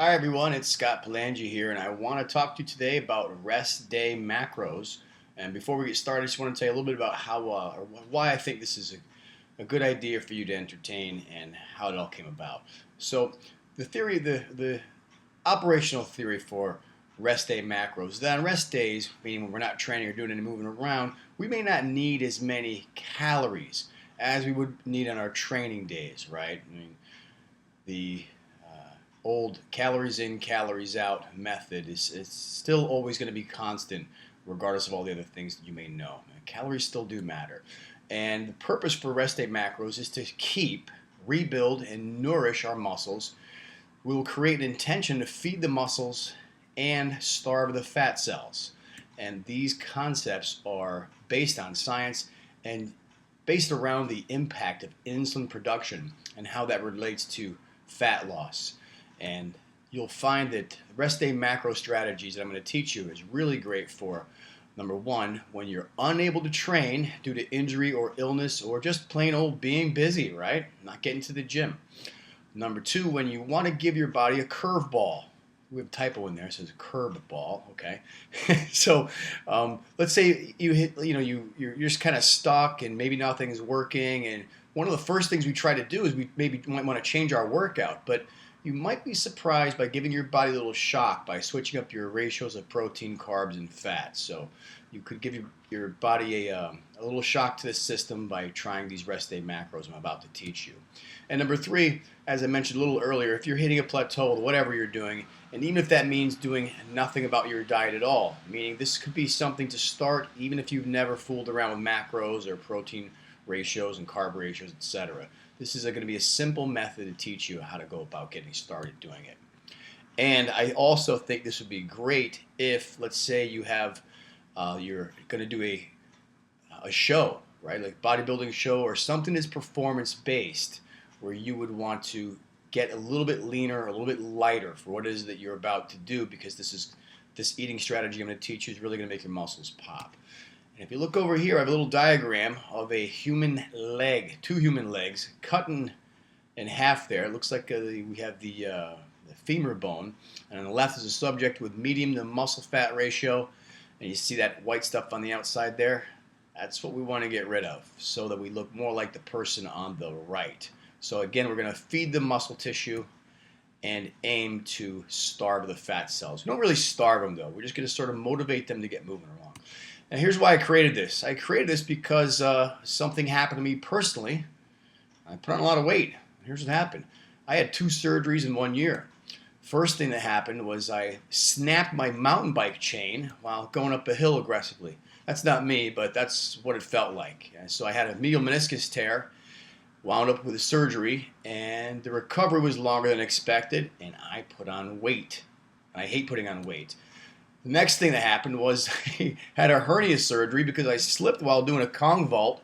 Hi everyone, it's Scott Palangi here, and I want to talk to you today about rest day macros. And before we get started, I just want to tell you a little bit about how or why I think this is a good idea for you to entertain and how it all came about. So, the theory, the operational theory for rest day macros is that on rest days, meaning when we're not training or doing any moving around, we may not need as many calories as we would need on our training days, right? I mean, the old calories in, calories out method is still always going to be constant, regardless of all the other things that you may know. Calories still do matter. And the purpose for rest day macros is to keep, rebuild, and nourish our muscles. We will create an intention to feed the muscles and starve the fat cells. And these concepts are based on science and based around the impact of insulin production and how that relates to fat loss. And you'll find that rest day macro strategies that I'm going to teach you is really great for, number one, when you're unable to train due to injury or illness or just plain old being busy, right? Not getting to the gym. Number two, when you want to give your body a curveball. We have a typo in there, it says curb ball, okay? So let's say you hit, you're just kind of stuck and maybe nothing's working. And one of the first things we try to do is we maybe might want to change our workout, but you might be surprised by giving your body a little shock by switching up your ratios of protein, carbs, and fat. So you could give your body a little shock to the system by trying these rest day macros I'm about to teach you. And number three, as I mentioned a little earlier, if you're hitting a plateau with whatever you're doing, and even if that means doing nothing about your diet at all, meaning this could be something to start even if you've never fooled around with macros or protein ratios and carb ratios, etc. This is going to be a simple method to teach you how to go about getting started doing it. And I also think this would be great if, let's say, you have you're going to do a show, right? Like bodybuilding show or something that's performance based, where you would want to get a little bit leaner, a little bit lighter for what it is that you're about to do, because this eating strategy I'm going to teach you is really going to make your muscles pop. And if you look over here, I have a little diagram of a human leg, two human legs, cut in half there. It looks like we have the femur bone, and on the left is a subject with medium to muscle fat ratio, and you see that white stuff on the outside there? That's what we want to get rid of so that we look more like the person on the right. So again, we're going to feed the muscle tissue and aim to starve the fat cells. We don't really starve them, though. We're just going to sort of motivate them to get moving along. And here's why I created this. I created this because something happened to me personally. I put on a lot of weight. Here's what happened. I had 2 surgeries in 1 year. First thing that happened was I snapped my mountain bike chain while going up a hill aggressively. That's not me, but that's what it felt like. So I had a medial meniscus tear, wound up with a surgery, and the recovery was longer than expected, and I put on weight. I hate putting on weight. The next thing that happened was I had a hernia surgery because I slipped while doing a Kong vault.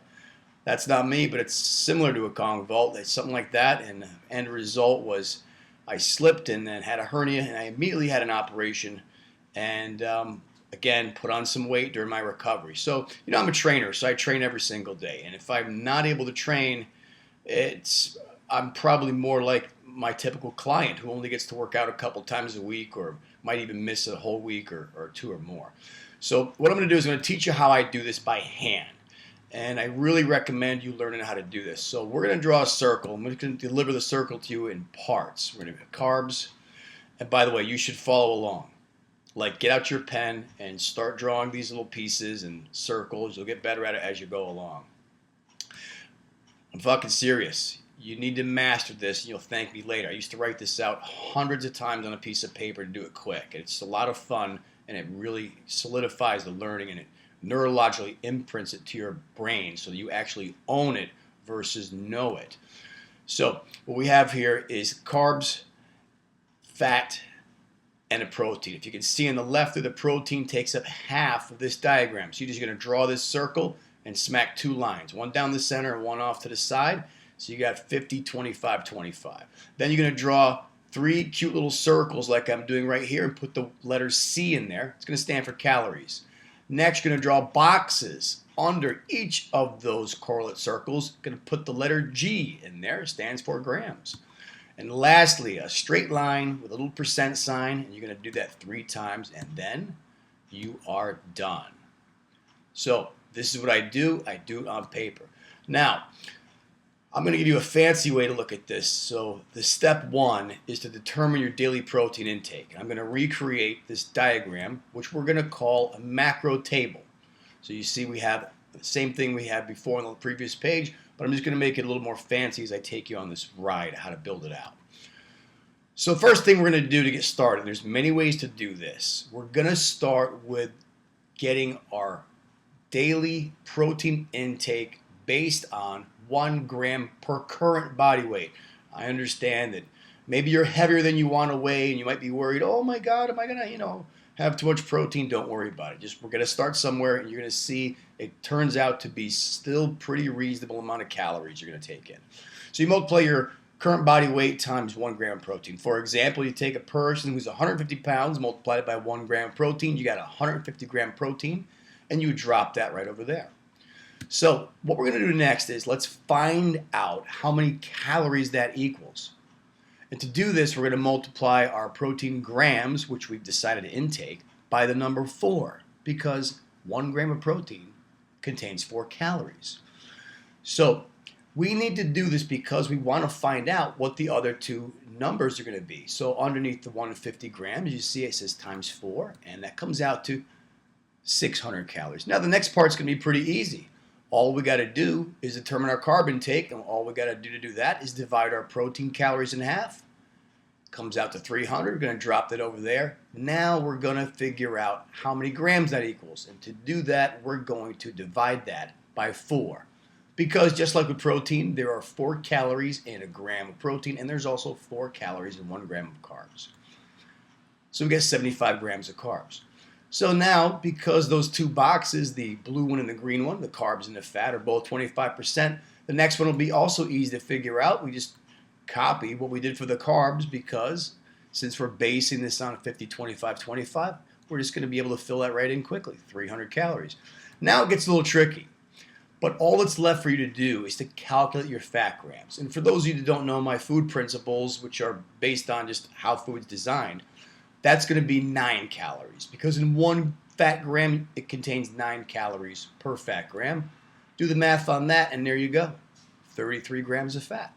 That's not me, but it's similar to a Kong vault. It's something like that, and the end result was I slipped and then had a hernia, and I immediately had an operation, and again, put on some weight during my recovery. So, I'm a trainer, so I train every single day, and if I'm not able to train, I'm probably more like my typical client who only gets to work out a couple times a week or might even miss a whole week or 2 or more. So what I'm going to do is I'm going to teach you how I do this by hand. And I really recommend you learning how to do this. So we're going to draw a circle. I'm going to deliver the circle to you in parts. We're going to have carbs. And by the way, you should follow along. Like, get out your pen and start drawing these little pieces and circles. You'll get better at it as you go along. I'm fucking serious. You need to master this, and you'll thank me later. I used to write this out hundreds of times on a piece of paper to do it quick. It's a lot of fun, and it really solidifies the learning, and it neurologically imprints it to your brain so that you actually own it versus know it. So what we have here is carbs, fat, and a protein. If you can see on the left, the protein takes up half of this diagram. So you're just going to draw this circle and smack 2 lines, one down the center and one off to the side. So you got 50, 25, 25. Then you're going to draw 3 cute little circles like I'm doing right here and put the letter C in there. It's going to stand for calories. Next, you're going to draw boxes under each of those correlate circles. Going to put the letter G in there. It stands for grams. And lastly, a straight line with a little percent sign, and you're going to do that 3 times, and then you are done. So this is what I do. I do it on paper. Now, I'm going to give you a fancy way to look at this. So the step 1 is to determine your daily protein intake. I'm going to recreate this diagram, which we're going to call a macro table. So you see we have the same thing we had before on the previous page, but I'm just going to make it a little more fancy as I take you on this ride how to build it out. So first thing we're going to do to get started, there's many ways to do this. We're going to start with getting our daily protein intake based on 1 gram per current body weight. I understand that maybe you're heavier than you want to weigh and you might be worried, oh my God, am I going to, have too much protein? Don't worry about it. We're going to start somewhere and you're going to see it turns out to be still pretty reasonable amount of calories you're going to take in. So you multiply your current body weight times 1 gram protein. For example, you take a person who's 150 pounds, multiply it by 1 gram protein, you got 150 gram protein, and you drop that right over there. So what we're going to do next is let's find out how many calories that equals. And to do this, we're going to multiply our protein grams, which we've decided to intake, by the number 4, because 1 gram of protein contains 4 calories. So we need to do this because we want to find out what the other 2 numbers are going to be. So underneath the 150 grams, you see it says times 4, and that comes out to 600 calories. Now the next part's going to be pretty easy. All we got to do is determine our carb intake, and all we got to do that is divide our protein calories in half. Comes out to 300. We're going to drop that over there. Now we're going to figure out how many grams that equals. And to do that, we're going to divide that by 4. Because just like with protein, there are 4 calories in a gram of protein, and there's also 4 calories in 1 gram of carbs. So we get 75 grams of carbs. So now, because those 2 boxes, the blue one and the green one, the carbs and the fat are both 25%, the next one will be also easy to figure out. We just copy what we did for the carbs because since we're basing this on 50, 25, 25, we're just going to be able to fill that right in quickly, 300 calories. Now it gets a little tricky, but all that's left for you to do is to calculate your fat grams. And for those of you that don't know my food principles, which are based on just how food's designed, that's going to be 9 calories because in 1 fat gram, it contains 9 calories per fat gram. Do the math on that, and there you go, 33 grams of fat.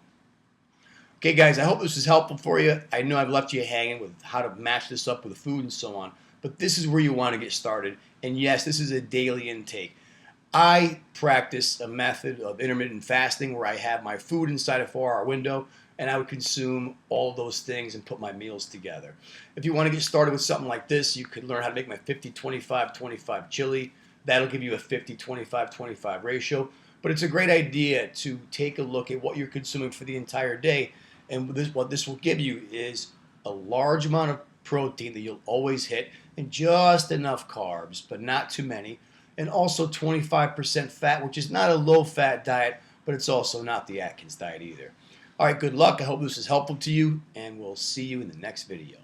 Okay, guys, I hope this was helpful for you. I know I've left you hanging with how to match this up with food and so on, but this is where you want to get started. And yes, this is a daily intake. I practice a method of intermittent fasting where I have my food inside a 4-hour window, and I would consume all of those things and put my meals together. If you want to get started with something like this, you could learn how to make my 50-25-25 chili. That'll give you a 50-25-25 ratio. But it's a great idea to take a look at what you're consuming for the entire day. And what this will give you is a large amount of protein that you'll always hit, and just enough carbs, but not too many. And also 25% fat, which is not a low-fat diet, but it's also not the Atkins diet either. All right, good luck. I hope this is helpful to you, and we'll see you in the next video.